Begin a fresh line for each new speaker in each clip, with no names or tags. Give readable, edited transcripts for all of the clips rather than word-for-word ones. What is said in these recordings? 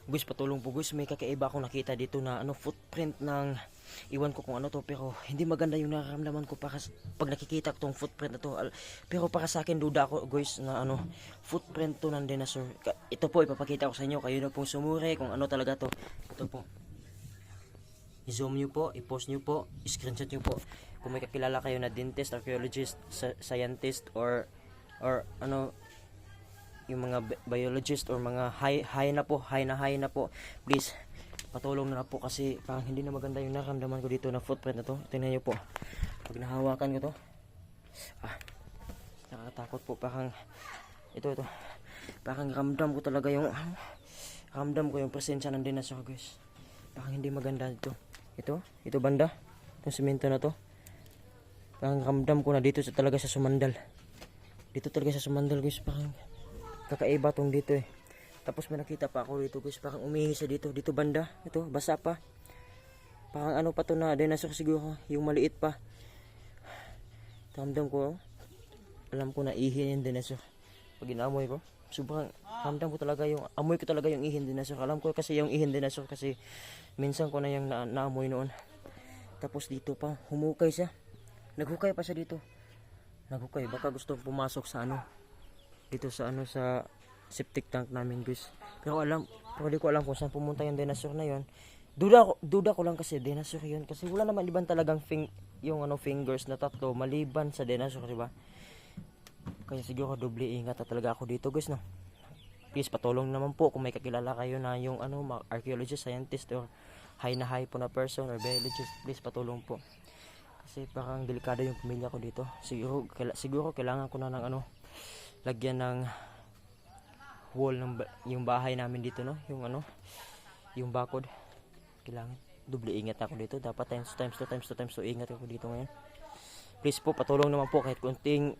Guys, patulong po guys, may kakaiba akong nakita dito na footprint ng iwan ko kung ano to, pero hindi maganda yung nararamdaman ko pag nakikita ko tong footprint na to. Pero para sa akin duda ako guys na footprint to ng dinosaur. Ito po ipapakita ko sa inyo, kayo na pong sumuri kung ano talaga to. Ito po. I-zoom nyo po, i-post nyo po, i-screenshot nyo po. Kung may kakilala kayo na dentist, archaeologist, scientist, or yung mga biologist or mga high na po, please patulong na po kasi parang hindi na maganda yung nararamdaman ko dito na footprint na to. Tingnan niyo po, pag nahawakan ko to, nakakatakot po. Parang ito parang ramdam ko yung presensya ng dinosaur guys. Parang hindi maganda dito. Ito banda, itong semento na to, parang ramdam ko na dito talaga sa sumandal. Dito talaga sa sumandal guys, parang kakaiba tong dito eh. Tapos may nakita pa ako dito guys, parang umihi sa dito banda. Ito, basa pa. Parang pa to na dinosaur siguro, yung maliit pa. Ramdam ko, alam ko na ihi yung dinosaur. Pag inamoy ko, sobrang ramdam ko talaga amoy ko talaga yung ihin dinosaur. Alam ko kasi yung ihin dinosaur kasi minsan ko na yung naamoy noon. Tapos dito pa, humukay siya. Naghukay pa siya dito. Naghukay, baka gusto pumasok sa dito sa sa septic tank namin guys. Pero hindi ko alam kung saan pumunta yung dinosaur na yon. Duda ko lang kasi dinosaur yun kasi wala naman ibang talagang fingers na tatlo maliban sa dinosaur, di ba? Kaya siguro doble ingat na talaga ako dito guys, no. Please patulong naman po kung may kakilala kayo na yung archaeologist, scientist, or high po na person or biologist, please patulong po. Kasi parang delikado yung pamilya ko dito. Siguro kailangan ko na ng lagyan ng wall ng yung bahay namin dito, no, yung bakod. Kailangan doble ingat ako dito, dapat times 2 ingat ako dito ngayon. Please po patulong naman po kahit konting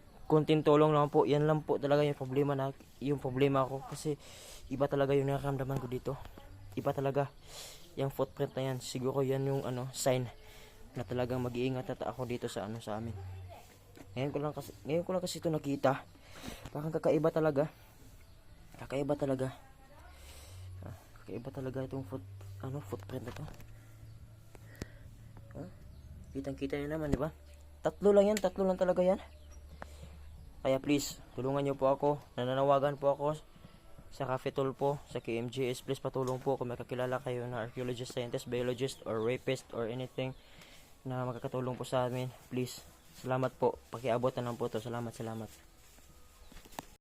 tulong naman po. Yan lang po talaga yung problema ko kasi iba talaga yung nararamdaman ko dito. Iba talaga yung footprint na yan. Siguro yan yung sign na talagang mag-iingat na ako dito sa sa amin. Ngayon ko lang kasi ito nakita. Parang kakaiba talaga. Kakaiba talaga itong footprint na to. Kitang-kita niyo naman, di ba? Tatlo lang talaga yan. Kaya please, tulungan niyo po ako. Nananawagan po ako sa Cafe Tulpo, sa KMJS. Please patulong po kung may kakilala kayo na archaeologist, scientist, biologist, or rapist, or anything na makakatulong po sa amin. Please, salamat po. Pakiabot na lang po to. Salamat.